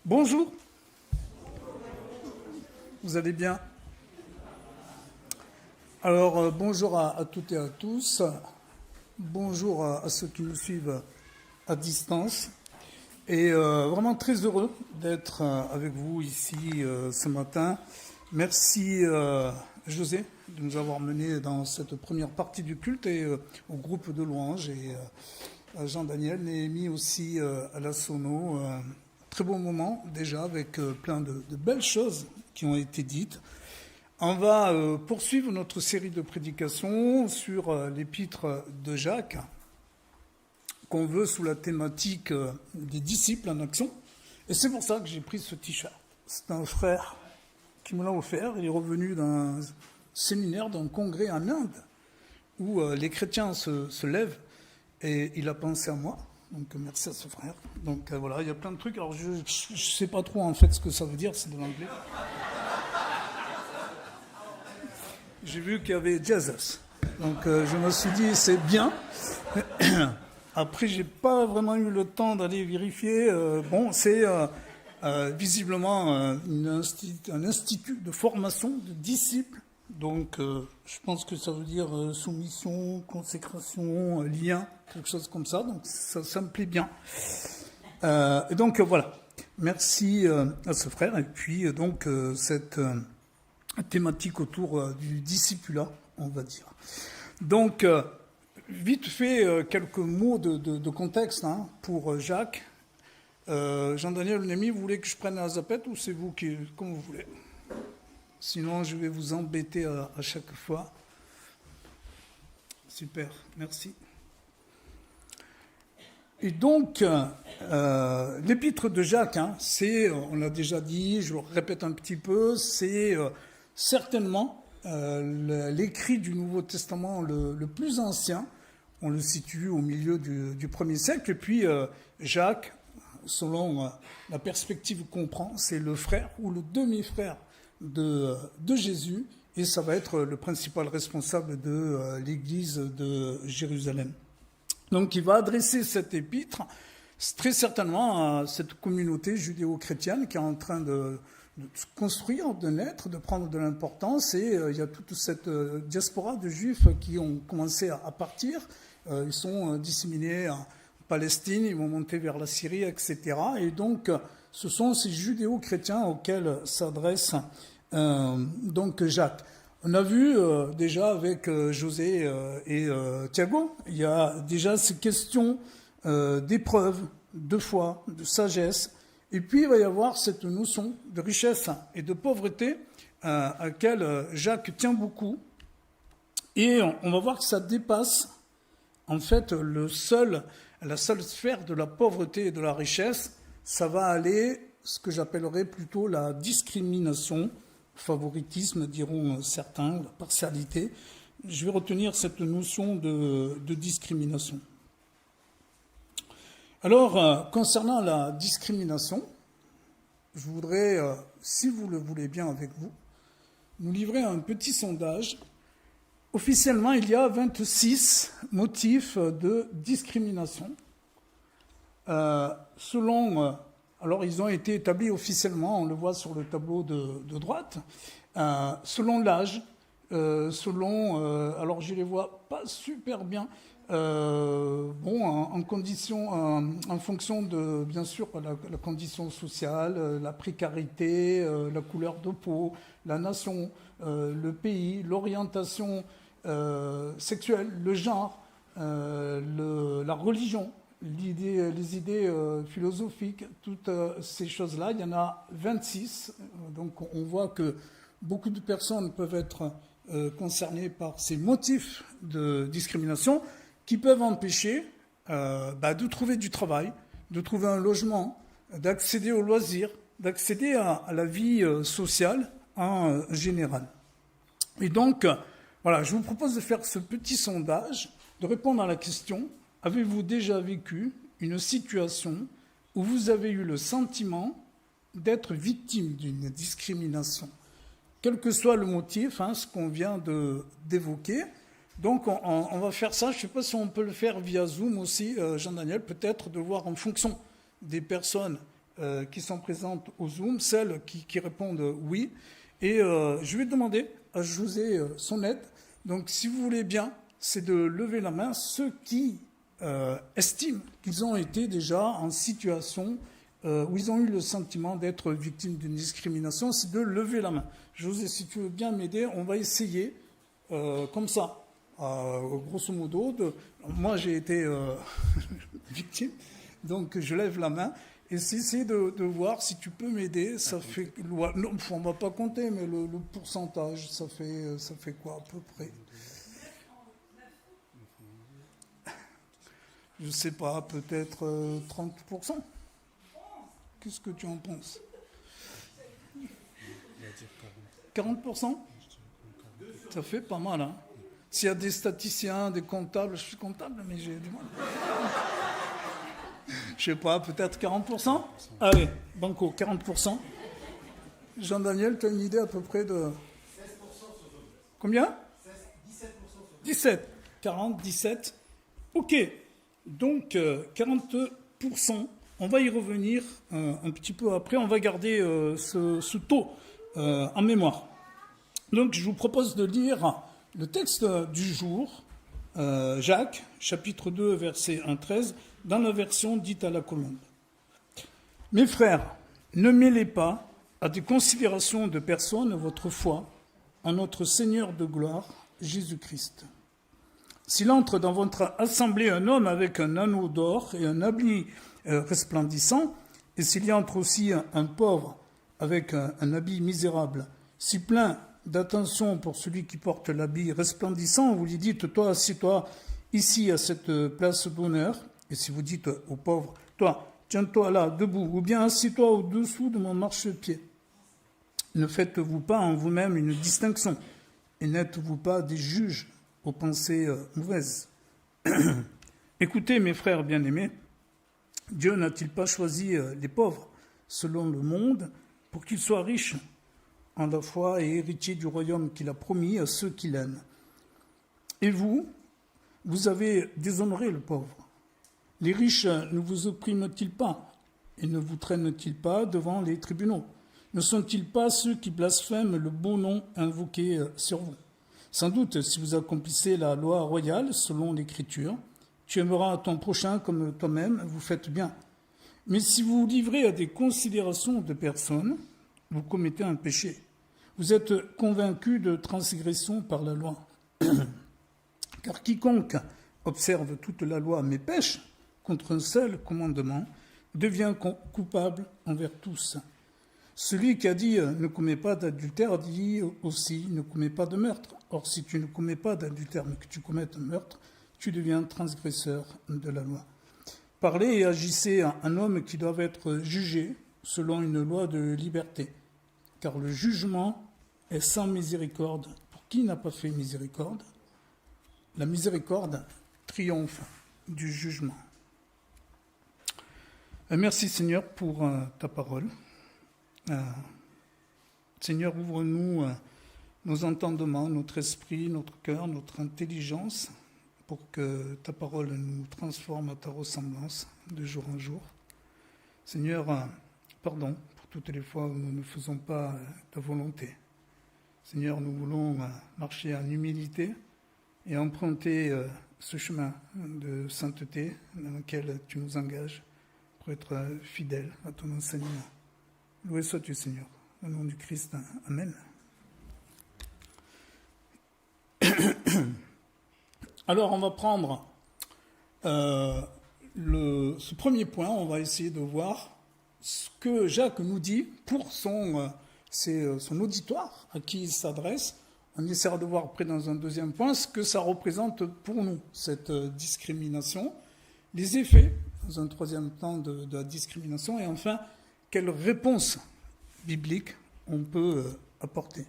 Bonjour, vous allez bien? Alors, bonjour à toutes et à tous. Bonjour à ceux qui nous suivent à distance. Et vraiment très heureux d'être avec vous ici ce matin. Merci José de nous avoir menés dans cette première partie du culte et au groupe de louanges et Jean-Daniel, Néhémie aussi à la sono. Très bon moment déjà avec plein de belles choses qui ont été dites. On va poursuivre notre série de prédications sur l'épître de Jacques, qu'on veut sous la thématique des disciples en action. Et c'est pour ça que j'ai pris ce t-shirt. C'est un frère qui me l'a offert. Il est revenu d'un séminaire, d'un congrès en Inde, où les chrétiens se lèvent, et il a pensé à moi. Donc merci à ce frère. Donc voilà, il y a plein de trucs. Alors je ne sais pas trop en fait ce que ça veut dire, c'est de l'anglais. J'ai vu qu'il y avait Jesus. Donc je me suis dit, c'est bien. Après, j'ai pas vraiment eu le temps d'aller vérifier. Bon, c'est visiblement un institut de formation de disciples. Donc je pense que ça veut dire soumission, consécration, lien, quelque chose comme ça. Donc ça me plaît bien. Et donc voilà. Merci à ce frère. Et puis donc cette thématique autour du discipulat, on va dire. Donc, vite fait, quelques mots de contexte pour Jacques. Jean-Daniel, Néhémie, vous voulez que je prenne la zapette ou c'est vous qui, comme vous voulez? Sinon, je vais vous embêter à chaque fois. Super, merci. Et donc, l'épître de Jacques, c'est, on l'a déjà dit, je le répète un petit peu, c'est certainement l'écrit du Nouveau Testament le plus ancien. On le situe au milieu du 1er siècle. Et puis Jacques, selon la perspective qu'on prend, c'est le frère ou le demi-frère de Jésus. Et ça va être le principal responsable de l'église de Jérusalem. Donc il va adresser cette épître très certainement à cette communauté judéo-chrétienne qui est en train de se construire, de naître, de prendre de l'importance. Et il y a toute cette diaspora de juifs qui ont commencé à partir. Ils sont disséminés en Palestine, ils vont monter vers la Syrie, etc. Et donc ce sont ces judéo-chrétiens auxquels s'adresse donc Jacques. On a vu déjà avec José et Thiago, il y a déjà ces questions d'épreuve, de foi, de sagesse. Et puis il va y avoir cette notion de richesse et de pauvreté à laquelle Jacques tient beaucoup. Et on va voir que ça dépasse en fait la seule sphère de la pauvreté et de la richesse. Ça va aller, ce que j'appellerais plutôt la discrimination, favoritisme diront certains, la partialité. Je vais retenir cette notion de discrimination. Alors, concernant la discrimination, je voudrais, si vous le voulez bien avec vous, nous livrer un petit sondage. Officiellement, il y a 26 motifs de discrimination. Alors ils ont été établis officiellement, on le voit sur le tableau de droite, selon l'âge, alors je les vois pas super bien, en fonction de, bien sûr, la condition sociale, la précarité, la couleur de peau, la nation, le pays, l'orientation sexuelle, le genre, la religion, les idées philosophiques, toutes ces choses-là. Il y en a 26, donc on voit que beaucoup de personnes peuvent être concernées par ces motifs de discrimination qui peuvent empêcher de trouver du travail, de trouver un logement, d'accéder aux loisirs, d'accéder à la vie sociale en général. Et donc, voilà, je vous propose de faire ce petit sondage, de répondre à la question: avez-vous déjà vécu une situation où vous avez eu le sentiment d'être victime d'une discrimination? Quel que soit le motif, ce qu'on vient d'évoquer. Donc on va faire ça, je ne sais pas si on peut le faire via Zoom aussi, Jean-Daniel, peut-être de voir en fonction des personnes qui sont présentes au Zoom, celles qui répondent oui. Et je vais demander à José son aide. Donc, si vous voulez bien, c'est de lever la main ceux qui estiment qu'ils ont été déjà en situation où ils ont eu le sentiment d'être victimes d'une discrimination, c'est de lever la main. José, si tu veux bien m'aider, on va essayer comme ça, grosso modo. Moi, j'ai été victime, donc je lève la main. Et c'est de voir si tu peux m'aider. Ça fait, non, on ne va pas compter, mais le pourcentage, ça fait quoi à peu près? Je ne sais pas, peut-être 30%. Qu'est-ce que tu en penses? 40%? Ça fait pas mal, hein? S'il y a des statisticiens, des comptables, je suis comptable, mais j'ai du mal. Je sais pas, peut-être 40%? Allez, banco, 40%. Jean-Daniel, tu as une idée à peu près de... 16% sur Zoom. Combien? 17%. 17. 40, 17. Ok. Donc, 40%. On va y revenir un petit peu après. On va garder ce taux en mémoire. Donc, je vous propose de lire le texte du jour, Jacques, chapitre 2, verset 1-13, dans la version dite à la colombe. Mes frères, ne mêlez pas à des considérations de personnes votre foi en notre Seigneur de gloire, Jésus-Christ. S'il entre dans votre assemblée un homme avec un anneau d'or et un habit resplendissant, et s'il y entre aussi un pauvre avec un habit misérable, si plein d'attention pour celui qui porte l'habit resplendissant, vous lui dites, toi, assieds-toi ici à cette place d'honneur, et si vous dites au pauvre, toi, tiens-toi là, debout, ou bien assieds-toi au-dessous de mon marchepied. Ne faites-vous pas en vous-même une distinction, et n'êtes-vous pas des juges aux pensées mauvaises. Écoutez, mes frères bien-aimés, Dieu n'a-t-il pas choisi les pauvres selon le monde pour qu'ils soient riches en la foi et héritiers du royaume qu'il a promis à ceux qui l'aiment? Et vous, vous avez déshonoré le pauvre. Les riches ne vous oppriment-ils pas et ne vous traînent-ils pas devant les tribunaux? Ne sont-ils pas ceux qui blasphèment le beau nom invoqué sur vous? Sans doute, si vous accomplissez la loi royale selon l'Écriture, tu aimeras ton prochain comme toi-même, vous faites bien. Mais si vous vous livrez à des considérations de personnes, vous commettez un péché. Vous êtes convaincus de transgression par la loi. Car quiconque observe toute la loi mais pêche contre un seul commandement devient coupable envers tous. Celui qui a dit « ne commets pas d'adultère » dit aussi « ne commets pas de meurtre ». Or, si tu ne commets pas d'adultère mais que tu commettes un meurtre, tu deviens transgresseur de la loi. Parlez et agissez à un homme qui doit être jugé selon une loi de liberté. Car le jugement est sans miséricorde pour qui n'a pas fait miséricorde. La miséricorde triomphe du jugement. Merci Seigneur pour ta parole. Seigneur, ouvre-nous nos entendements, notre esprit, notre cœur, notre intelligence, pour que ta parole nous transforme à ta ressemblance de jour en jour. Seigneur, pardon pour toutes les fois où nous ne faisons pas ta volonté. Seigneur, nous voulons marcher en humilité et emprunter ce chemin de sainteté dans lequel tu nous engages pour être fidèles à ton enseignement. Loué sois-tu, Seigneur. Au nom du Christ, Amen. Alors, on va prendre ce premier point. On va essayer de voir ce que Jacques nous dit pour son auditoire à qui il s'adresse. On essaiera de voir après dans un deuxième point ce que ça représente pour nous, cette discrimination, les effets, dans un troisième temps, de la discrimination, et enfin, quelle réponse biblique on peut apporter.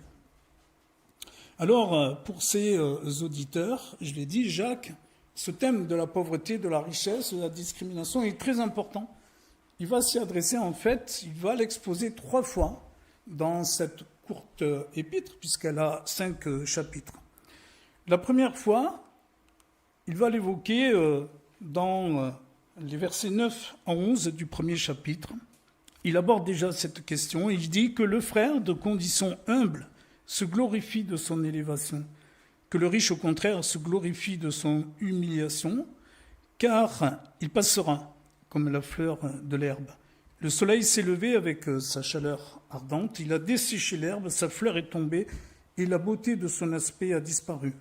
Alors, pour ces auditeurs, je l'ai dit, Jacques, ce thème de la pauvreté, de la richesse, de la discrimination est très important. Il va s'y adresser, en fait, il va l'exposer 3 fois dans cette courte épître, puisqu'elle a 5 chapitres. La première fois, il va l'évoquer dans les versets 9 à 11 du premier chapitre. il aborde déjà cette question. Il dit que le frère de condition humble se glorifie de son élévation, que le riche, au contraire, se glorifie de son humiliation, car il passera comme la fleur de l'herbe. Le soleil s'est levé avec sa chaleur ardente, il a desséché l'herbe, sa fleur est tombée, et la beauté de son aspect a disparu.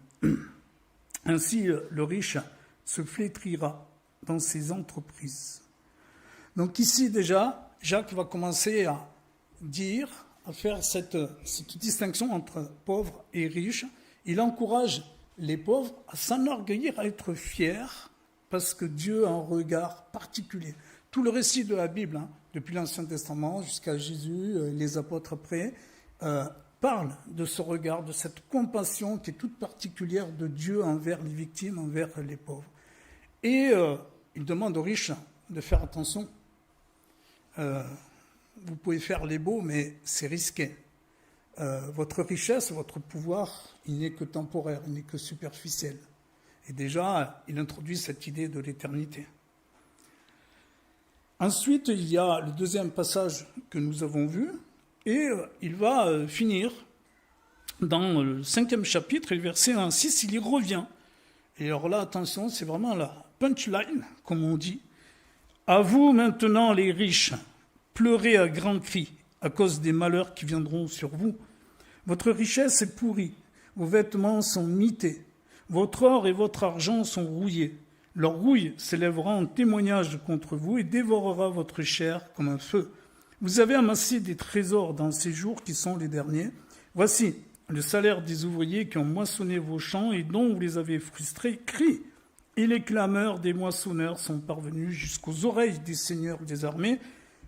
Ainsi, le riche se flétrira dans ses entreprises. Donc ici déjà, Jacques va commencer à dire, à faire cette distinction entre pauvres et riches. Il encourage les pauvres à s'enorgueillir, à être fiers, parce que Dieu a un regard particulier. Tout le récit de la Bible, depuis l'Ancien Testament jusqu'à Jésus, les apôtres après, parle de ce regard, de cette compassion qui est toute particulière de Dieu envers les victimes, envers les pauvres. Et il demande aux riches de faire attention. Vous pouvez faire les beaux, mais c'est risqué. Votre richesse, votre pouvoir, il n'est que temporaire, il n'est que superficiel. Et déjà, il introduit cette idée de l'éternité. Ensuite, il y a le deuxième passage que nous avons vu, et il va finir dans le 5e chapitre, et le verset 1 à 6, il y revient. Et alors là, attention, c'est vraiment la punchline, comme on dit. À vous maintenant, les riches, pleurez à grands cris à cause des malheurs qui viendront sur vous. Votre richesse est pourrie, vos vêtements sont mités, votre or et votre argent sont rouillés. Leur rouille s'élèvera en témoignage contre vous et dévorera votre chair comme un feu. Vous avez amassé des trésors dans ces jours qui sont les derniers. Voici le salaire des ouvriers qui ont moissonné vos champs et dont vous les avez frustrés crient. Et les clameurs des moissonneurs sont parvenus jusqu'aux oreilles des seigneurs des armées.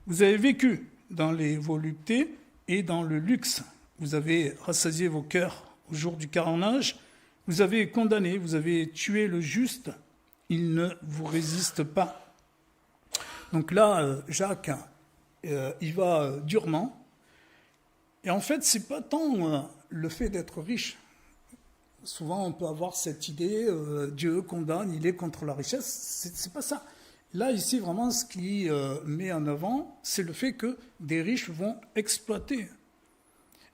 Vous avez vécu dans les voluptés et dans le luxe. Vous avez rassasié vos cœurs au jour du carnage. Vous avez condamné, vous avez tué le juste. Il ne vous résiste pas. Donc là, Jacques, il va durement. Et en fait, c'est pas tant le fait d'être riche. Souvent, on peut avoir cette idée, Dieu condamne, il est contre la richesse. C'est pas ça. Là, ici, vraiment, ce qui met en avant, c'est le fait que des riches vont exploiter.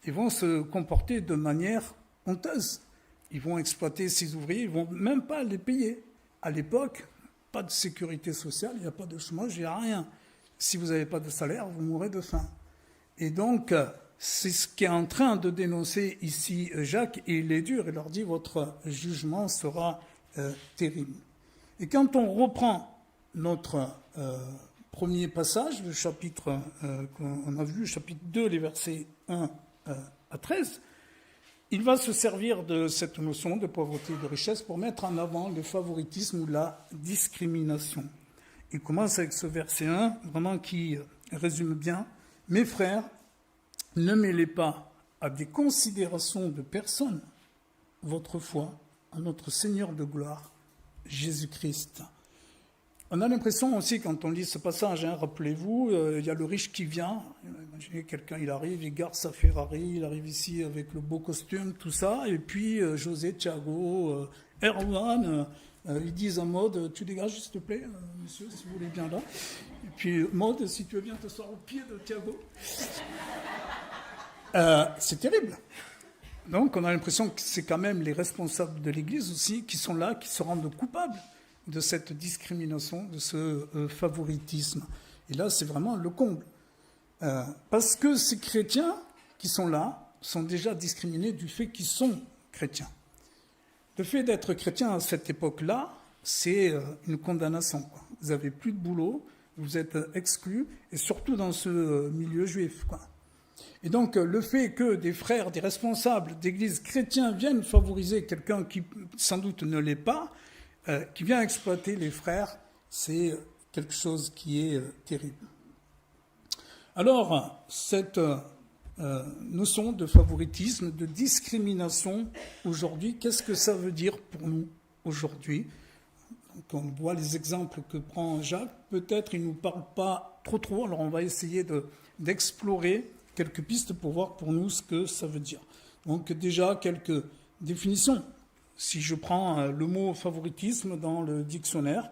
Ils vont se comporter de manière honteuse. Ils vont exploiter ces ouvriers, ils vont même pas les payer. À l'époque, pas de sécurité sociale, il n'y a pas de chômage, il n'y a rien. Si vous n'avez pas de salaire, vous mourrez de faim. Et donc, c'est ce qu'est en train de dénoncer ici Jacques, et il est dur, il leur dit, votre jugement sera terrible. Et quand on reprend notre premier passage, le chapitre qu'on a vu, le chapitre 2, les versets 1 à 13, il va se servir de cette notion de pauvreté et de richesse pour mettre en avant le favoritisme ou la discrimination. Il commence avec ce verset 1, vraiment qui résume bien. « Mes frères, ne mêlez pas à des considérations de personnes votre foi en notre Seigneur de gloire, Jésus-Christ. » On a l'impression aussi, quand on lit ce passage, rappelez-vous, il y a le riche qui vient. Imaginez quelqu'un, il arrive, il garde sa Ferrari, il arrive ici avec le beau costume, tout ça. Et puis José, Thiago, Erwan, ils disent à Maud, tu dégages s'il te plaît, monsieur, si vous voulez bien là. Et puis Maud, si tu veux bien t'asseoir au pied de Thiago. C'est terrible. Donc on a l'impression que c'est quand même les responsables de l'Église aussi qui sont là, qui se rendent coupables de cette discrimination, de ce favoritisme. Et là, c'est vraiment le comble. Parce que ces chrétiens qui sont là sont déjà discriminés du fait qu'ils sont chrétiens. Le fait d'être chrétien à cette époque-là, c'est une condamnation, quoi. Vous n'avez plus de boulot, vous êtes exclus, et surtout dans ce milieu juif, quoi. Et donc, le fait que des frères, des responsables d'églises chrétiens viennent favoriser quelqu'un qui, sans doute, ne l'est pas, qui vient exploiter les frères, c'est quelque chose qui est terrible. Alors, cette notion de favoritisme, de discrimination aujourd'hui, qu'est-ce que ça veut dire pour nous aujourd'hui ? Donc, on voit les exemples que prend Jacques. Peut-être il ne nous parle pas trop, alors on va essayer d'explorer quelques pistes pour voir pour nous ce que ça veut dire. Donc déjà, quelques définitions. Si je prends le mot favoritisme dans le dictionnaire,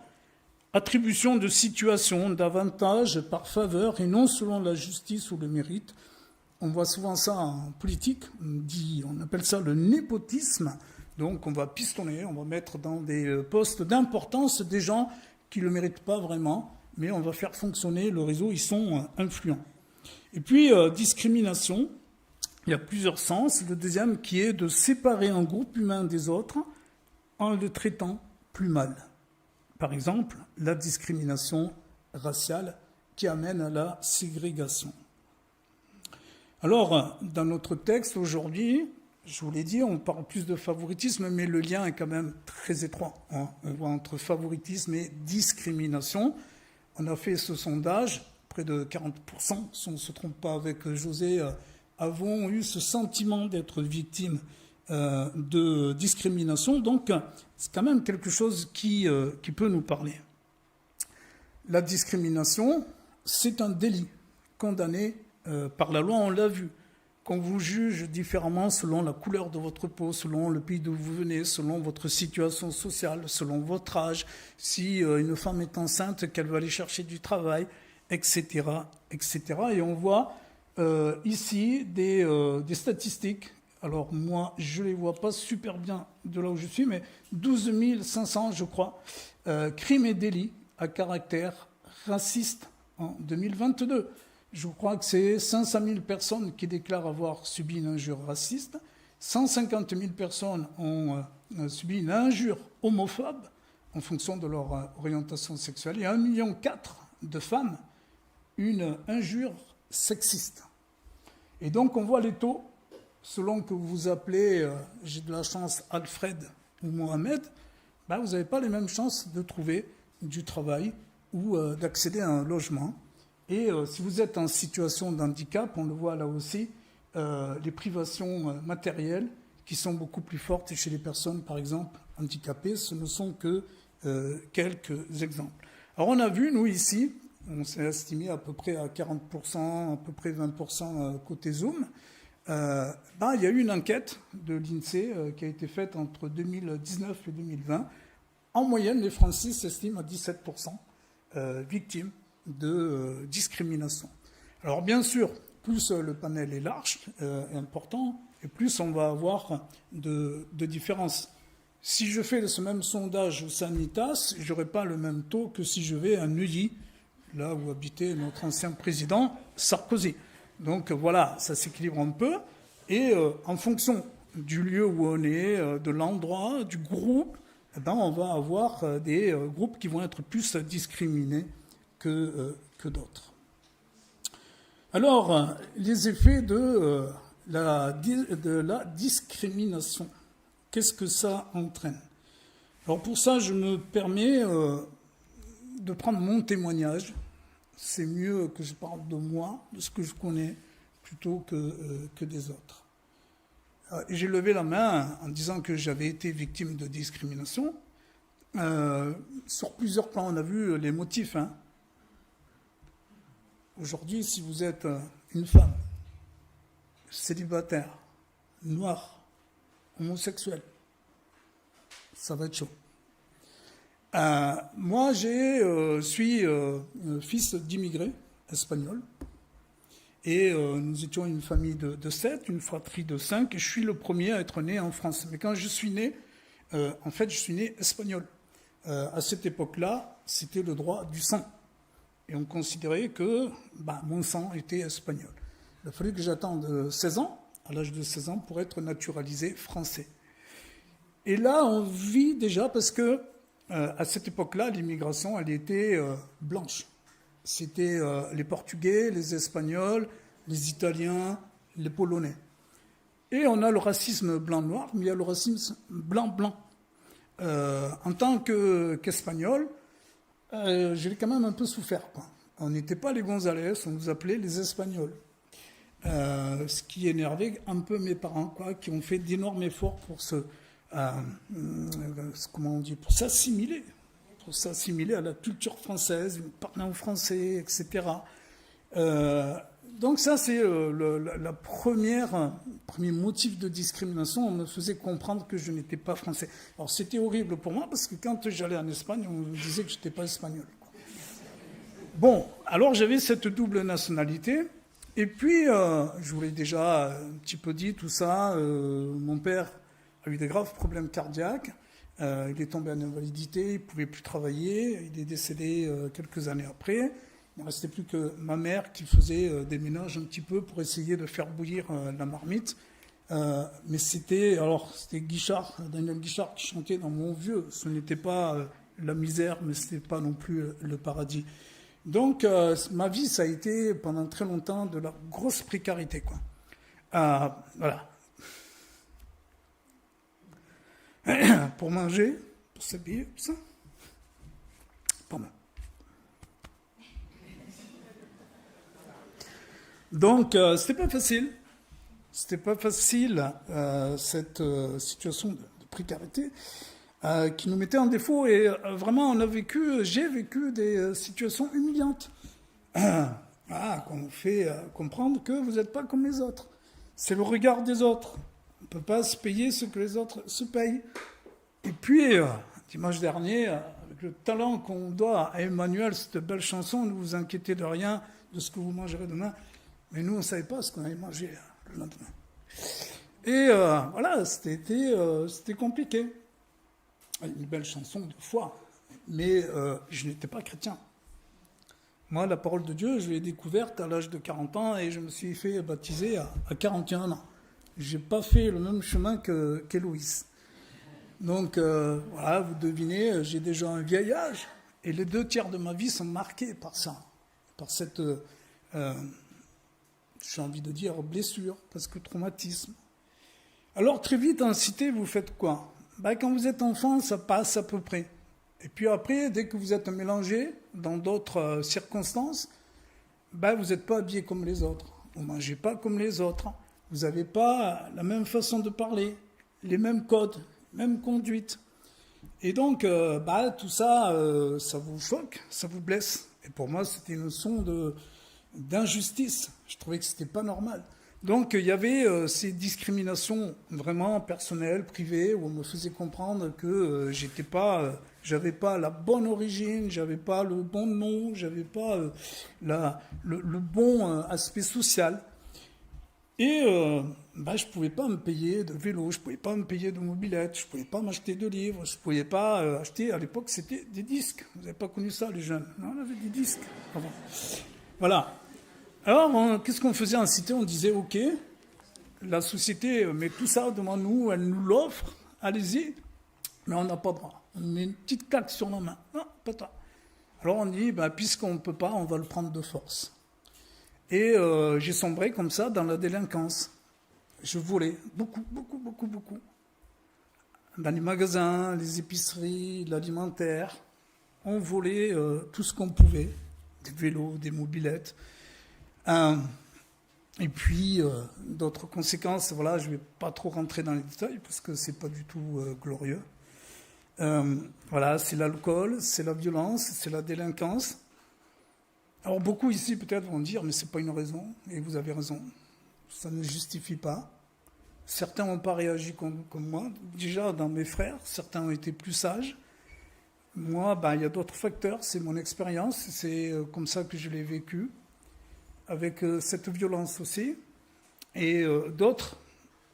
Attribution de situations, d'avantages par faveur et non selon la justice ou le mérite. On voit souvent ça en politique, on appelle ça le népotisme. Donc on va pistonner, on va mettre dans des postes d'importance des gens qui ne le méritent pas vraiment, mais on va faire fonctionner le réseau, ils sont influents. Et puis discrimination, il y a plusieurs sens. Le deuxième qui est de séparer un groupe humain des autres en le traitant plus mal. Par exemple, la discrimination raciale qui amène à la ségrégation. Alors, dans notre texte aujourd'hui, je vous l'ai dit, on parle plus de favoritisme, mais le lien est quand même très étroit entre favoritisme et discrimination. On a fait ce sondage, près de 40%, si on ne se trompe pas avec José, avons eu ce sentiment d'être victimes de discrimination. Donc, c'est quand même quelque chose qui peut nous parler. La discrimination, c'est un délit condamné par la loi, on l'a vu. Qu'on vous juge différemment selon la couleur de votre peau, selon le pays d'où vous venez, selon votre situation sociale, selon votre âge, si une femme est enceinte, qu'elle va aller chercher du travail, etc., etc. Et on voit ici des statistiques. Alors moi, je ne les vois pas super bien de là où je suis, mais 12 500, je crois, crimes et délits à caractère raciste en 2022. Je crois que c'est 500 000 personnes qui déclarent avoir subi une injure raciste, 150 000 personnes ont subi une injure homophobe en fonction de leur orientation sexuelle, et 1,4 million de femmes une injure sexiste. Et donc on voit les taux, selon que vous vous appelez, j'ai de la chance, Alfred ou Mohamed, ben vous n'avez pas les mêmes chances de trouver du travail ou d'accéder à un logement. Et si vous êtes en situation de handicap, on le voit là aussi, les privations matérielles qui sont beaucoup plus fortes chez les personnes, par exemple, handicapées, ce ne sont que quelques exemples. Alors on a vu, nous ici, on s'est estimé à peu près à 40%, à peu près 20% côté Zoom. Il y a eu une enquête de l'INSEE qui a été faite entre 2019 et 2020. En moyenne, les Français s'estiment à 17% victimes de discrimination. Alors bien sûr, plus le panel est large et important, et plus on va avoir de différences. Si je fais ce même sondage au Sanitas, je n'aurai pas le même taux que si je vais à Neuilly, là où habitait notre ancien président Sarkozy. Donc voilà, ça s'équilibre un peu, et en fonction du lieu où on est, de l'endroit, du groupe, on va avoir des groupes qui vont être plus discriminés que d'autres. Alors, les effets de la discrimination, qu'est-ce que ça entraîne? Alors pour ça, je me permets de prendre mon témoignage. C'est mieux que je parle de moi, de ce que je connais, plutôt que des autres. J'ai levé la main en disant que j'avais été victime de discrimination. Sur plusieurs plans, on a vu les motifs. Aujourd'hui, si vous êtes une femme, célibataire, noire, homosexuelle, ça va être chaud. Moi, je suis fils d'immigrés espagnols. Et nous étions une famille de 7, une fratrie de 5, et je suis le premier à être né en France. Mais quand je suis né, en fait, je suis né espagnol. À cette époque-là, c'était le droit du sang. Et on considérait que mon sang était espagnol. Il a fallu que j'attende 16 ans, à l'âge de 16 ans, pour être naturalisé français. Et là, on vit déjà, parce que à cette époque-là, l'immigration, elle était blanche. C'était les Portugais, les Espagnols, les Italiens, les Polonais. Et on a le racisme blanc-noir, mais il y a le racisme blanc-blanc. En tant qu'Espagnol, j'ai quand même un peu souffert, quoi. On n'était pas les González, on nous appelait les Espagnols. Ce qui énervait un peu mes parents, quoi, qui ont fait d'énormes efforts pour pour s'assimiler à la culture française, parler en français, etc. Euh, donc ça, c'est premier motif de discrimination. On me faisait comprendre que je n'étais pas français. Alors c'était horrible pour moi parce que quand j'allais en Espagne, on me disait que je n'étais pas espagnol. Bon, alors j'avais cette double nationalité. Et puis, je vous l'ai déjà un petit peu dit, tout ça, mon père a eu des graves problèmes cardiaques. Il est tombé en invalidité, il ne pouvait plus travailler. Il est décédé quelques années après. Il ne restait plus que ma mère qui faisait des ménages un petit peu pour essayer de faire bouillir la marmite. Mais c'était Guichard, Daniel Guichard qui chantait dans Mon Vieux. Ce n'était pas la misère, mais ce n'était pas non plus le paradis. Donc, ma vie, ça a été pendant très longtemps de la grosse précarité, quoi. Voilà. Pour manger, pour s'habiller, tout ça. Pas mal. Donc, c'était pas facile. C'était pas facile, cette situation de précarité qui nous mettait en défaut. Et vraiment, j'ai vécu des situations humiliantes. Qu'on vous fait comprendre que vous n'êtes pas comme les autres. C'est le regard des autres. On ne peut pas se payer ce que les autres se payent. Et puis, dimanche dernier, avec le talent qu'on doit à Emmanuel, cette belle chanson, ne vous inquiétez de rien, de ce que vous mangerez demain. Mais nous, on ne savait pas ce qu'on allait manger le lendemain. Et voilà, c'était compliqué. Une belle chanson de foi. Mais je n'étais pas chrétien. Moi, la parole de Dieu, je l'ai découverte à l'âge de 40 ans et je me suis fait baptiser à 41 ans. Je n'ai pas fait le même chemin qu'Héloïse. Donc, voilà, vous devinez, j'ai déjà un vieil âge. Et les 2 tiers de ma vie sont marqués par ça. Par cette, j'ai envie de dire, blessure, parce que traumatisme. Alors, très vite, en cité, vous faites quoi ? Quand vous êtes enfant, ça passe à peu près. Et puis après, dès que vous êtes mélangé dans d'autres circonstances, vous n'êtes pas habillé comme les autres. Vous ne mangez pas comme les autres. Vous n'avez pas la même façon de parler, les mêmes codes, même conduite. Et donc, tout ça, ça vous choque, ça vous blesse. Et pour moi, c'était une leçon d'injustice. Je trouvais que ce n'était pas normal. Donc, il y avait ces discriminations vraiment personnelles, privées, où on me faisait comprendre que j'avais pas la bonne origine, j'avais pas le bon nom, j'avais pas le bon aspect social. Et je pouvais pas me payer de vélo, je pouvais pas me payer de mobilette, je pouvais pas m'acheter de livres, je pouvais pas acheter, à l'époque c'était des disques. Vous n'avez pas connu ça, les jeunes? Non, on avait des disques avant. Voilà. Alors, qu'est-ce qu'on faisait en cité? On disait, ok, la société met tout ça devant nous, elle nous l'offre, allez-y, mais on n'a pas droit. On met une petite claque sur nos mains. Non, pas toi. Alors on dit, puisqu'on ne peut pas, on va le prendre de force. Et j'ai sombré comme ça dans la délinquance. Je volais beaucoup. Dans les magasins, les épiceries, l'alimentaire, on volait tout ce qu'on pouvait, des vélos, des mobilettes. Et puis, d'autres conséquences, voilà, je ne vais pas trop rentrer dans les détails parce que ce n'est pas du tout glorieux. Voilà, c'est l'alcool, c'est la violence, c'est la délinquance. Alors, beaucoup ici peut-être vont dire, mais ce n'est pas une raison, et vous avez raison, ça ne justifie pas. Certains n'ont pas réagi comme moi. Déjà, dans mes frères, certains ont été plus sages. Moi, il y a d'autres facteurs, c'est mon expérience, c'est comme ça que je l'ai vécu. Avec cette violence aussi. Et d'autres,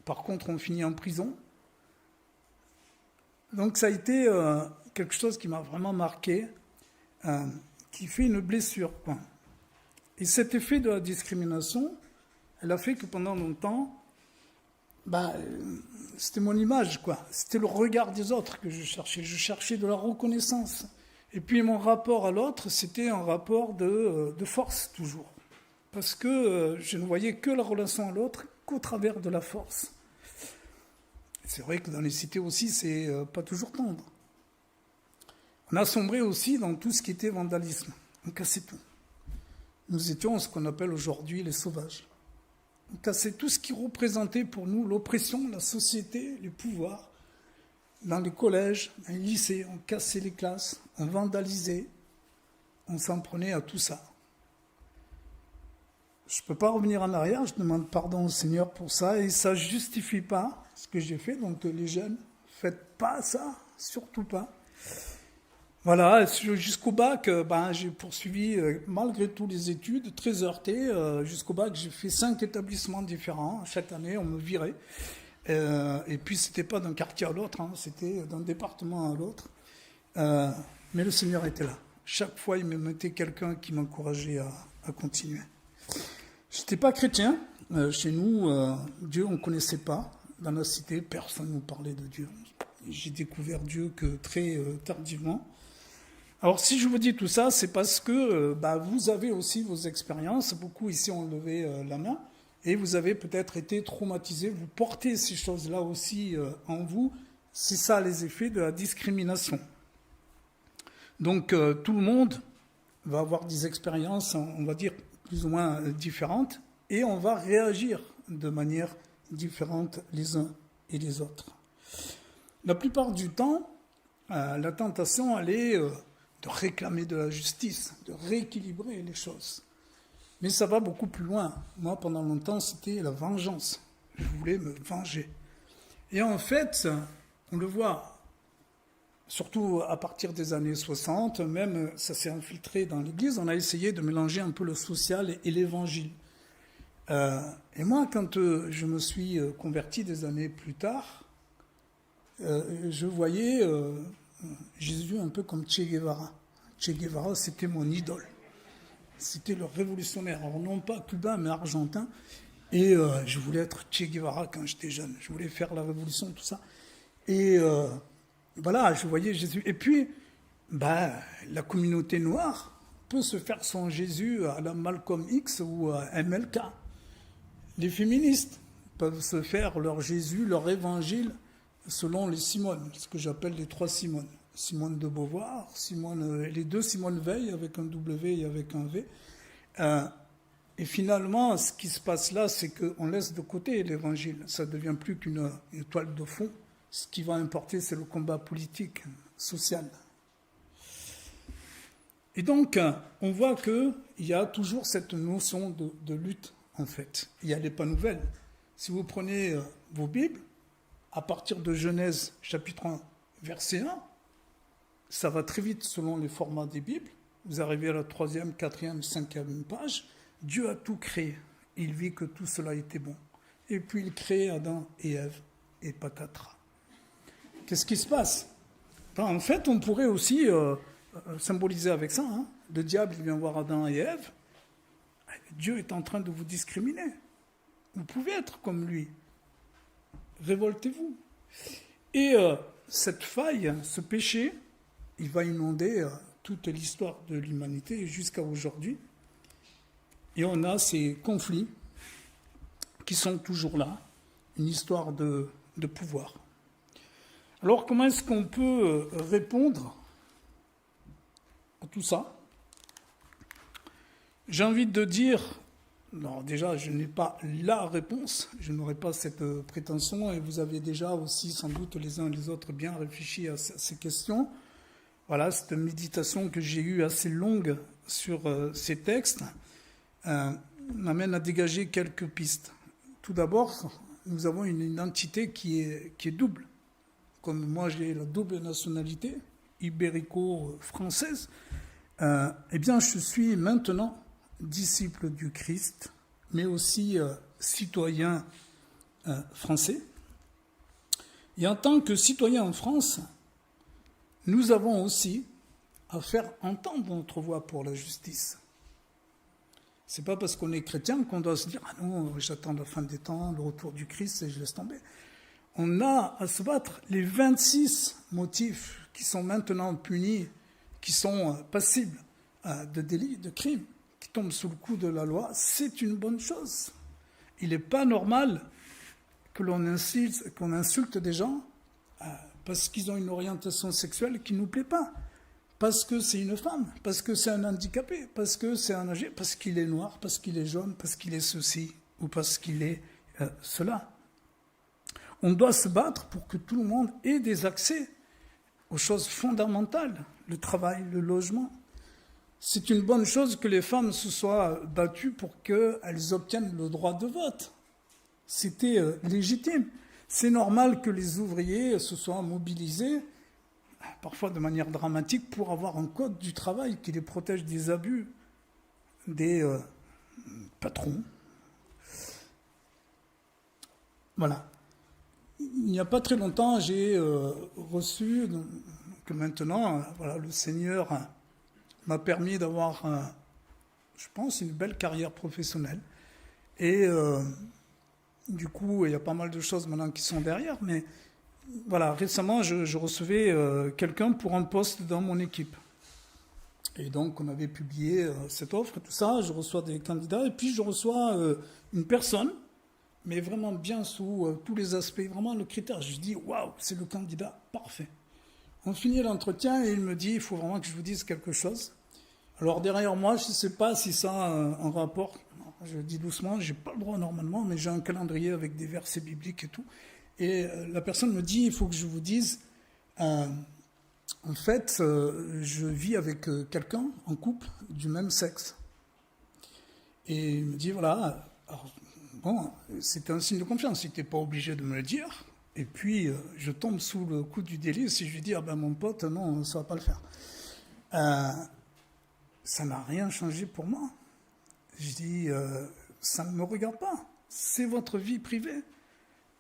par contre, ont fini en prison. Donc ça a été quelque chose qui m'a vraiment marqué, qui fait une blessure, quoi. Et cet effet de la discrimination, elle a fait que pendant longtemps, c'était mon image, quoi. C'était le regard des autres que je cherchais. Je cherchais de la reconnaissance. Et puis mon rapport à l'autre, c'était un rapport de force, toujours. Parce que je ne voyais que la relation à l'autre qu'au travers de la force. C'est vrai que dans les cités aussi, c'est pas toujours tendre. On a sombré aussi dans tout ce qui était vandalisme. On cassait tout. Nous étions ce qu'on appelle aujourd'hui les sauvages. On cassait tout ce qui représentait pour nous l'oppression, la société, les pouvoirs. Dans les collèges, dans les lycées, on cassait les classes, on vandalisait, on s'en prenait à tout ça. je ne peux pas revenir en arrière, je demande pardon au Seigneur pour ça, et ça ne justifie pas ce que j'ai fait. Donc les jeunes, faites pas ça, surtout pas. Voilà, jusqu'au bac, j'ai poursuivi, malgré tout les études, très heurté. Jusqu'au bac, j'ai fait 5 établissements différents. Chaque année, on me virait. Et puis, c'était pas d'un quartier à l'autre, hein, c'était d'un département à l'autre. Mais le Seigneur était là. Chaque fois, il me mettait quelqu'un qui m'encourageait à continuer. Je n'étais pas chrétien. Chez nous, Dieu, on ne connaissait pas. Dans la cité, personne ne nous parlait de Dieu. J'ai découvert Dieu que très tardivement. Alors, si je vous dis tout ça, c'est parce que vous avez aussi vos expériences. Beaucoup ici ont levé la main. Et vous avez peut-être été traumatisés. Vous portez ces choses-là aussi en vous. C'est ça les effets de la discrimination. Donc, tout le monde va avoir des expériences, on va dire, plus ou moins différentes. Et on va réagir de manière différente les uns et les autres. La plupart du temps, la tentation, elle est de réclamer de la justice, de rééquilibrer les choses. Mais ça va beaucoup plus loin. Moi, pendant longtemps, c'était la vengeance. Je voulais me venger. Et en fait, on le voit, surtout à partir des années 60, même ça s'est infiltré dans l'Église, on a essayé de mélanger un peu le social et l'Évangile. Et moi, quand je me suis converti des années plus tard, je voyais Jésus un peu comme Che Guevara. Che Guevara, c'était mon idole. C'était le révolutionnaire, alors non pas cubain, mais argentin. Et je voulais être Che Guevara quand j'étais jeune. Je voulais faire la révolution, tout ça. Et voilà, je voyais Jésus. Et puis, la communauté noire peut se faire son Jésus à la Malcolm X ou à MLK. Les féministes peuvent se faire leur Jésus, leur évangile, selon les Simones, ce que j'appelle les 3 Simones. Simone de Beauvoir, les 2 Simone Veil, avec un W et avec un V. Et finalement, ce qui se passe là, c'est qu'on laisse de côté l'évangile. Ça ne devient plus qu'une toile de fond. Ce qui va importer, c'est le combat politique, social. Et donc, on voit qu'il y a toujours cette notion de lutte, en fait. Et elle n'est pas nouvelle. Si vous prenez vos Bibles, à partir de Genèse, chapitre 1, verset 1, ça va très vite selon les formats des Bibles. Vous arrivez à la 3e, 4e, 5e page. Dieu a tout créé. Il vit que tout cela était bon. Et puis il crée Adam et Ève et patatras. Qu'est-ce qui se passe? En fait, on pourrait aussi symboliser avec ça. Hein. Le diable, il vient voir Adam et Ève. Dieu est en train de vous discriminer. Vous pouvez être comme lui. Révoltez-vous. Et cette faille, ce péché, il va inonder toute l'histoire de l'humanité jusqu'à aujourd'hui. Et on a ces conflits qui sont toujours là, une histoire de pouvoir. Alors comment est-ce qu'on peut répondre à tout ça? J'ai envie de dire, alors déjà je n'ai pas la réponse, je n'aurai pas cette prétention, et vous avez déjà aussi sans doute les uns et les autres bien réfléchi à ces questions. Voilà, cette méditation que j'ai eue assez longue sur ces textes m'amène à dégager quelques pistes. Tout d'abord, nous avons une identité qui est double. Comme moi j'ai la double nationalité, ibérico-française, eh bien je suis maintenant disciple du Christ, mais aussi citoyen français. Et en tant que citoyen en France, nous avons aussi à faire entendre notre voix pour la justice. C'est pas parce qu'on est chrétien qu'on doit se dire « Ah non, j'attends la fin des temps, le retour du Christ et je laisse tomber ». On a à se battre. Les 26 motifs qui sont maintenant punis, qui sont passibles de délits, de crimes, qui tombent sous le coup de la loi, c'est une bonne chose. Il n'est pas normal que qu'on insulte des gens parce qu'ils ont une orientation sexuelle qui ne nous plaît pas, parce que c'est une femme, parce que c'est un handicapé, parce que c'est un âgé, parce qu'il est noir, parce qu'il est jaune, parce qu'il est ceci ou parce qu'il est cela. On doit se battre pour que tout le monde ait des accès aux choses fondamentales, le travail, le logement. C'est une bonne chose que les femmes se soient battues pour qu'elles obtiennent le droit de vote. C'était légitime. C'est normal que les ouvriers se soient mobilisés, parfois de manière dramatique, pour avoir un code du travail qui les protège des abus des patrons. Voilà. Il n'y a pas très longtemps, j'ai reçu que maintenant, voilà, le Seigneur m'a permis d'avoir, je pense, une belle carrière professionnelle. Et du coup, il y a pas mal de choses maintenant qui sont derrière, mais voilà, récemment, je recevais quelqu'un pour un poste dans mon équipe. Et donc, on avait publié cette offre et tout ça, je reçois des candidats, et puis je reçois une personne, mais vraiment bien sous tous les aspects, vraiment le critère. Je dis, waouh, c'est le candidat parfait. On finit l'entretien et il me dit, il faut vraiment que je vous dise quelque chose. Alors derrière moi, je ne sais pas si ça a un rapport, je dis doucement, je n'ai pas le droit normalement, mais j'ai un calendrier avec des versets bibliques et tout. Et la personne me dit, il faut que je vous dise, en fait, je vis avec quelqu'un en couple du même sexe. Et il me dit, voilà, alors, bon, c'était un signe de confiance, il n'était pas obligé de me le dire. Et puis, je tombe sous le coup du délit si je lui dis, ah ben mon pote, non, ça ne va pas le faire. Ça n'a rien changé pour moi. Je dis, ça ne me regarde pas, c'est votre vie privée.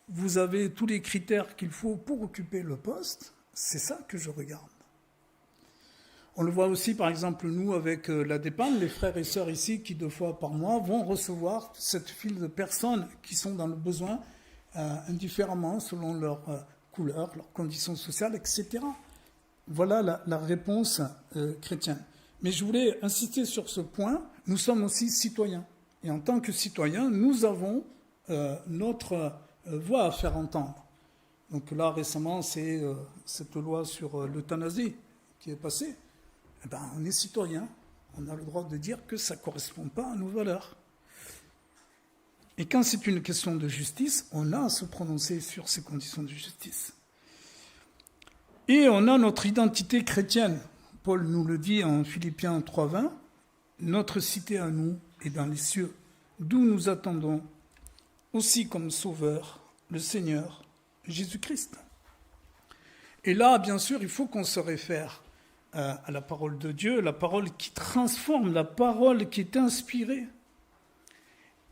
Vous avez tous les critères qu'il faut pour occuper le poste, c'est ça que je regarde. On le voit aussi, par exemple, nous, avec la DEPAN, les frères et sœurs ici, qui 2 fois par mois vont recevoir cette file de personnes qui sont dans le besoin indifféremment selon leur couleur, leurs conditions sociales, etc. Voilà la réponse chrétienne. Mais je voulais insister sur ce point, nous sommes aussi citoyens. Et en tant que citoyens, nous avons notre voix à faire entendre. Donc là, récemment, c'est cette loi sur l'euthanasie qui est passée. Eh ben, on est citoyen, on a le droit de dire que ça ne correspond pas à nos valeurs. Et quand c'est une question de justice, on a à se prononcer sur ces conditions de justice. Et on a notre identité chrétienne. Paul nous le dit en Philippiens 3,20, « Notre cité à nous est dans les cieux, d'où nous attendons aussi comme sauveur le Seigneur Jésus-Christ. » Et là, bien sûr, il faut qu'on se réfère à la parole de Dieu, la parole qui transforme, la parole qui est inspirée.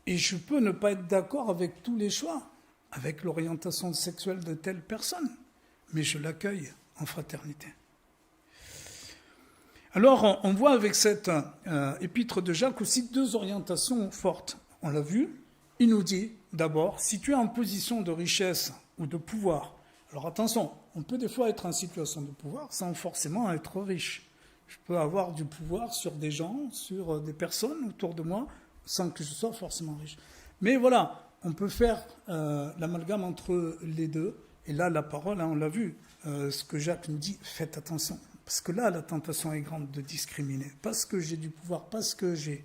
Et je peux ne pas être d'accord avec tous les choix, avec l'orientation sexuelle de telle personne, mais je l'accueille en fraternité. Alors, on voit avec cette épître de Jacques aussi 2 orientations fortes. On l'a vu, il nous dit d'abord, si tu es en position de richesse ou de pouvoir, alors attention, on peut des fois être en situation de pouvoir sans forcément être riche. Je peux avoir du pouvoir sur des gens, sur des personnes autour de moi, sans que je sois forcément riche. Mais voilà, on peut faire l'amalgame entre les deux. Et là, la parole, on l'a vu, ce que Jacques nous dit, faites attention. Parce que là, la tentation est grande de discriminer. Parce que j'ai du pouvoir, parce que j'ai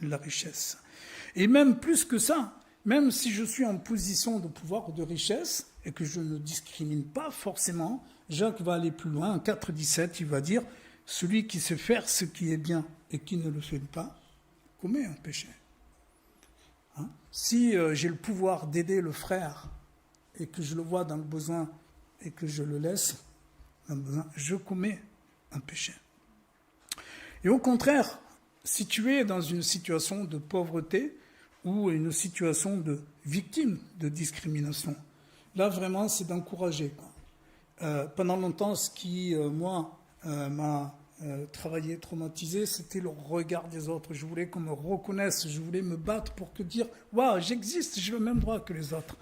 la richesse. Et même plus que ça, même si je suis en position de pouvoir ou de richesse, et que je ne discrimine pas forcément, Jacques va aller plus loin. En 4,17, il va dire « Celui qui sait faire ce qui est bien et qui ne le fait pas, commet un péché. » Si j'ai le pouvoir d'aider le frère et que je le vois dans le besoin et que je le laisse dans le besoin, je commets un péché. Et au contraire, si tu es dans une situation de pauvreté ou une situation de victime de discrimination, là vraiment c'est d'encourager. Pendant longtemps, ce qui, moi, m'a travaillé, traumatisé, c'était le regard des autres. Je voulais qu'on me reconnaisse, je voulais me battre pour dire « Waouh, j'existe, j'ai le même droit que les autres ».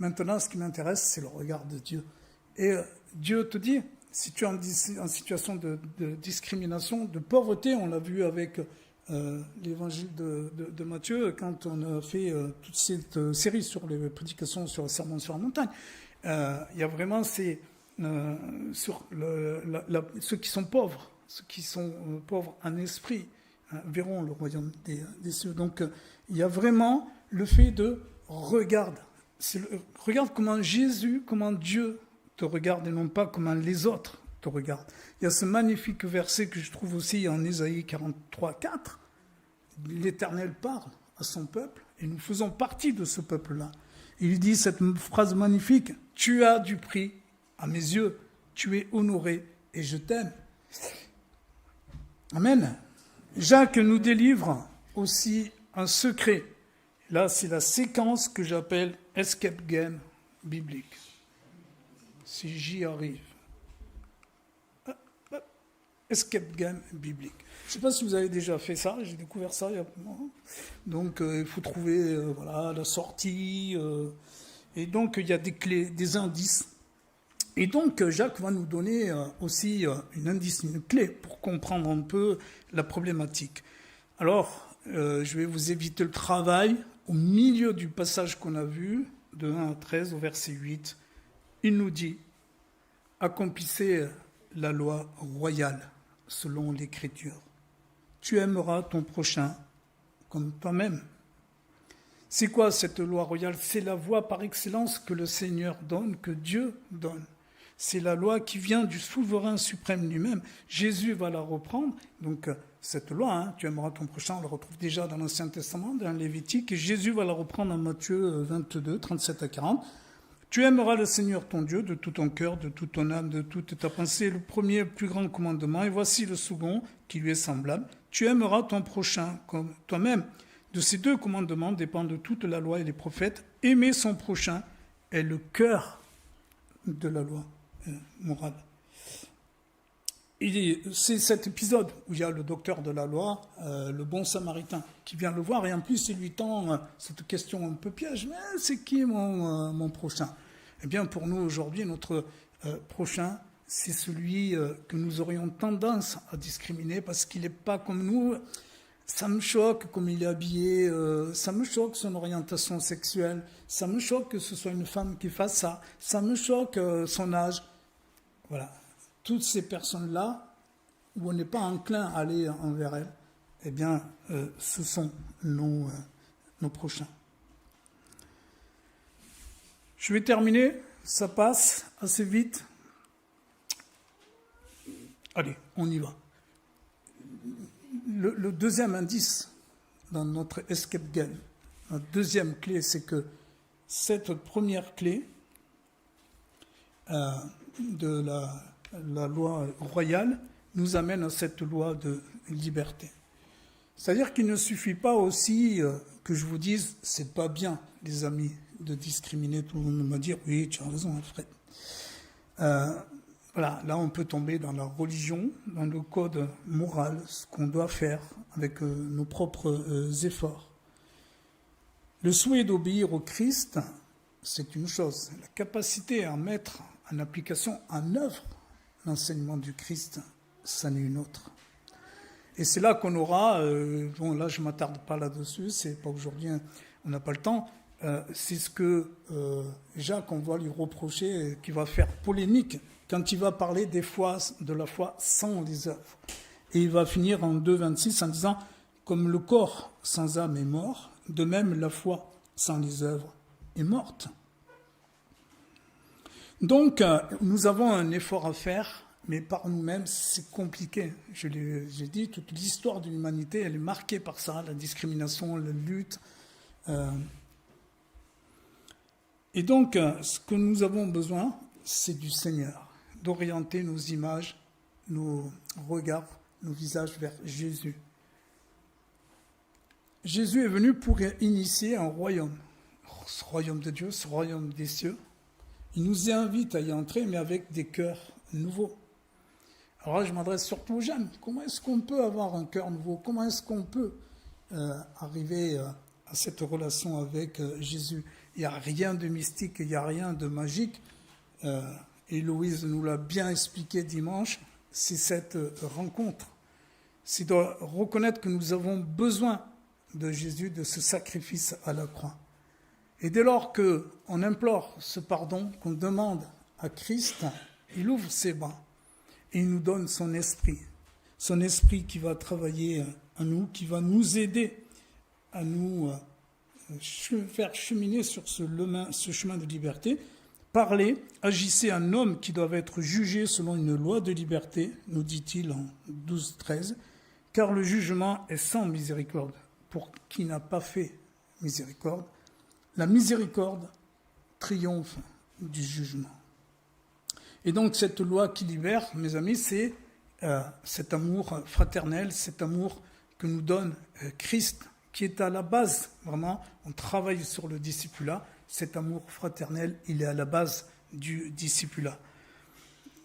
Maintenant, ce qui m'intéresse, c'est le regard de Dieu. Et Dieu te dit, si tu es en situation de discrimination, de pauvreté, on l'a vu avec l'évangile de Matthieu, quand on a fait toute cette série sur les prédications sur le sermon sur la montagne, il y a vraiment sur ceux qui sont pauvres, ceux qui sont pauvres en esprit, verront le royaume des cieux. Donc, il y a vraiment le fait de regarde comment Jésus, comment Dieu te regarde et non pas comment les autres te regarde. Il y a ce magnifique verset que je trouve aussi en Ésaïe 43, 4. L'Éternel parle à son peuple et nous faisons partie de ce peuple-là. Il dit cette phrase magnifique, « Tu as du prix à mes yeux, tu es honoré et je t'aime. » Amen. Jacques nous délivre aussi un secret. Là, c'est la séquence que j'appelle escape game biblique. Si j'y arrive. Escape game biblique. Je ne sais pas si vous avez déjà fait ça, j'ai découvert ça il y a un moment. Donc, il faut trouver la sortie. Et donc, il y a des clés, des indices. Et donc, Jacques va nous donner aussi une clé pour comprendre un peu la problématique. Alors, je vais vous éviter le travail. Au milieu du passage qu'on a vu, de 1 à 13, au verset 8, il nous dit « Accomplissez la loi royale selon l'Écriture. Tu aimeras ton prochain comme toi-même. » C'est quoi cette loi royale? C'est la voie par excellence que le Seigneur donne, que Dieu donne. C'est la loi qui vient du souverain suprême lui-même. Jésus va la reprendre. Donc, cette loi, tu aimeras ton prochain, on la retrouve déjà dans l'Ancien Testament, dans Lévitique, et Jésus va la reprendre en Matthieu 22, 37 à 40. Tu aimeras le Seigneur ton Dieu de tout ton cœur, de toute ton âme, de toute ta pensée, le premier, le plus grand commandement, et voici le second qui lui est semblable. Tu aimeras ton prochain comme toi-même. De ces deux commandements dépendent toute la loi et les prophètes. Aimer son prochain est le cœur de la loi morale. Et c'est cet épisode où il y a le docteur de la loi, le bon samaritain, qui vient le voir et en plus il lui tend cette question un peu piège, mais c'est qui mon prochain? Eh bien pour nous aujourd'hui, notre prochain, c'est celui que nous aurions tendance à discriminer parce qu'il n'est pas comme nous. Ça me choque comme il est habillé, ça me choque son orientation sexuelle, ça me choque que ce soit une femme qui fasse ça, ça me choque son âge. Voilà. Toutes ces personnes-là, où on n'est pas enclin à aller envers elles, eh bien, ce sont nos prochains. Je vais terminer, ça passe assez vite. Allez, on y va. Le deuxième indice dans notre escape game, la deuxième clé, c'est que cette première clé de la loi royale nous amène à cette loi de liberté. C'est-à-dire qu'il ne suffit pas aussi que je vous dise « c'est pas bien, les amis, de discriminer ». Tout le monde me dire « oui, tu as raison, Alfred ». Voilà, là on peut tomber dans la religion, dans le code moral, ce qu'on doit faire avec nos propres efforts. Le souhait d'obéir au Christ, c'est une chose. La capacité à mettre en application, en œuvre, l'enseignement du Christ, ça n'est une autre. Et c'est là qu'on aura, bon là je ne m'attarde pas là-dessus, c'est pas aujourd'hui, on n'a pas le temps, c'est ce que Jacques, on va lui reprocher, qui va faire polémique, quand il va parler de la foi sans les œuvres. Et il va finir en 2,26 en disant « Comme le corps sans âme est mort, de même la foi sans les œuvres est morte. » Donc, nous avons un effort à faire, mais par nous-mêmes, c'est compliqué. J'ai dit, toute l'histoire de l'humanité, elle est marquée par ça, la discrimination, la lutte. Et donc, ce que nous avons besoin, c'est du Seigneur, d'orienter nos images, nos regards, nos visages vers Jésus. Jésus est venu pour initier un royaume, ce royaume de Dieu, ce royaume des cieux. Il nous invite à y entrer, mais avec des cœurs nouveaux. Alors là, je m'adresse surtout aux jeunes. Comment est-ce qu'on peut avoir un cœur nouveau? Comment est-ce qu'on peut arriver à cette relation avec Jésus? Il n'y a rien de mystique, il n'y a rien de magique. Et Louise nous l'a bien expliqué dimanche, c'est cette rencontre. C'est de reconnaître que nous avons besoin de Jésus, de ce sacrifice à la croix. Et dès lors qu'on implore ce pardon, qu'on demande à Christ, il ouvre ses bras et il nous donne son esprit qui va travailler en nous, qui va nous aider à nous faire cheminer sur ce chemin de liberté, Parlez, agissez un homme qui doit être jugé selon une loi de liberté, nous dit-il en 12-13, car le jugement est sans miséricorde pour qui n'a pas fait miséricorde. La miséricorde triomphe du jugement. Et donc cette loi qui libère, mes amis, c'est cet amour fraternel, cet amour que nous donne Christ, qui est à la base, vraiment, on travaille sur le discipulat, cet amour fraternel, il est à la base du discipulat.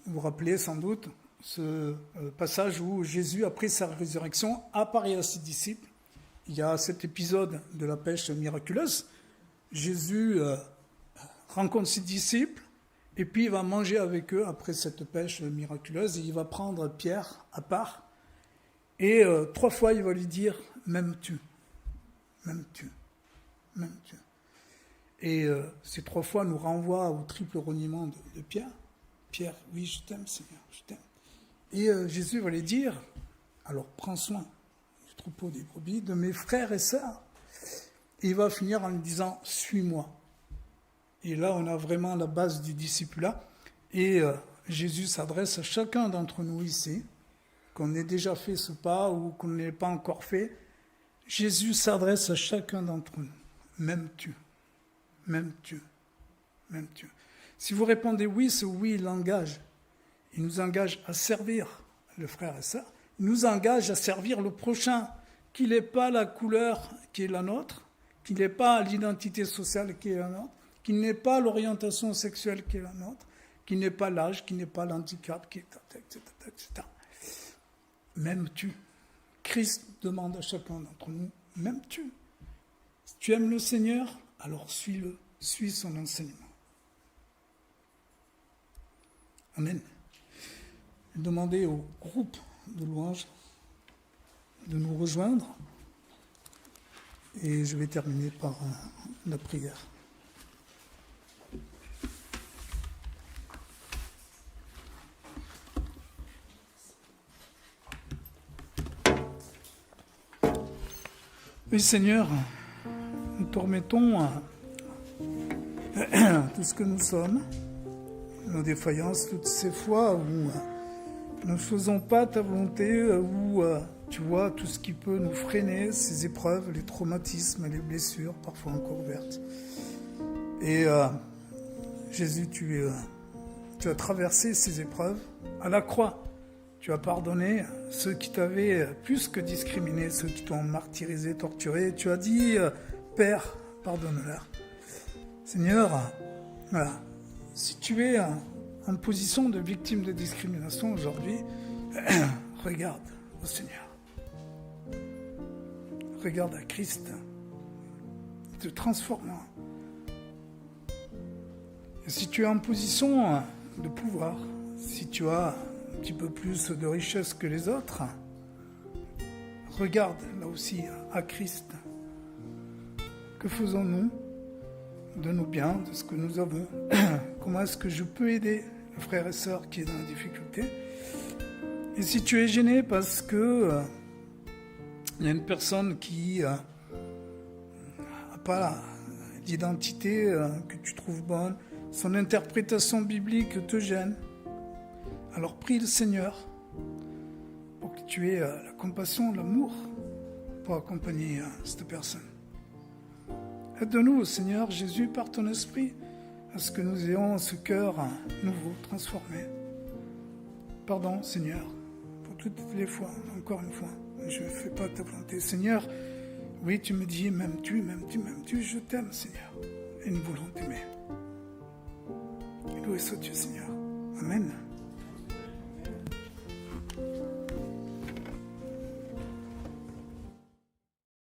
Vous vous rappelez sans doute ce passage où Jésus, après sa résurrection, apparaît à ses disciples. Il y a cet épisode de la pêche miraculeuse. Jésus rencontre ses disciples, et puis il va manger avec eux après cette pêche miraculeuse, et il va prendre Pierre à part, et 3 fois il va lui dire « m'aimes-tu ? M'aimes-tu ? M'aimes-tu » Et ces 3 fois nous renvoient au triple reniement de Pierre. Pierre, oui, je t'aime, Seigneur, je t'aime. Et Jésus va lui dire, alors prends soin du troupeau des brebis, de mes frères et sœurs. Et il va finir en lui disant, suis-moi. Et là, on a vraiment la base du discipulat. Et Jésus s'adresse à chacun d'entre nous ici, qu'on ait déjà fait ce pas ou qu'on ne l'ait pas encore fait. Jésus s'adresse à chacun d'entre nous. M'aimes-tu ? M'aimes-tu ? M'aimes-tu ? Si vous répondez oui, ce oui l'engage. Il nous engage à servir le frère et sœur. Il nous engage à servir le prochain, qu'il n'ait pas la couleur qui est la nôtre, qu'il n'ait pas l'identité sociale qui est la nôtre, qu'il n'ait pas l'orientation sexuelle qui est la nôtre, qu'il n'ait pas l'âge, qu'il n'ait pas l'handicap, etc. M'aimes-tu ? Christ demande à chacun d'entre nous, m'aimes-tu ? Si tu aimes le Seigneur, alors suis-le, suis son enseignement. Amen. Demandez au groupe de louanges de nous rejoindre et je vais terminer par la prière. Oui, Seigneur, nous te remettons tout ce que nous sommes, nos défaillances, toutes ces fois où nous ne faisons pas ta volonté, où tu vois tout ce qui peut nous freiner, ces épreuves, les traumatismes, les blessures, parfois encore ouvertes. Et Jésus, tu as traversé ces épreuves à la croix. Tu as pardonné ceux qui t'avaient plus que discriminé, ceux qui t'ont martyrisé, torturé. Tu as dit, Père, pardonne-leur. Seigneur, voilà. Si tu es en position de victime de discrimination aujourd'hui, regarde au Seigneur. Regarde à Christ. Il te transformera. Et si tu es en position de pouvoir, si tu as un petit peu plus de richesse que les autres, regarde là aussi à Christ. Que faisons-nous de nos biens, de ce que nous avons? Comment est-ce que je peux aider le frère et sœur qui est dans la difficulté? Et si tu es gêné parce que il y a une personne qui n'a pas l'identité que tu trouves bonne, son interprétation biblique te gêne, alors prie le Seigneur pour que tu aies la compassion, l'amour pour accompagner cette personne. Aide-nous, Seigneur Jésus, par ton esprit, à ce que nous ayons ce cœur nouveau, transformé. Pardon, Seigneur, pour toutes les fois, encore une fois, je ne fais pas ta volonté. Seigneur, oui, tu me dis, m'aimes-tu, m'aimes-tu, m'aimes-tu, je t'aime, Seigneur, et nous voulons t'aimer. Loué soit Dieu, Seigneur. Amen.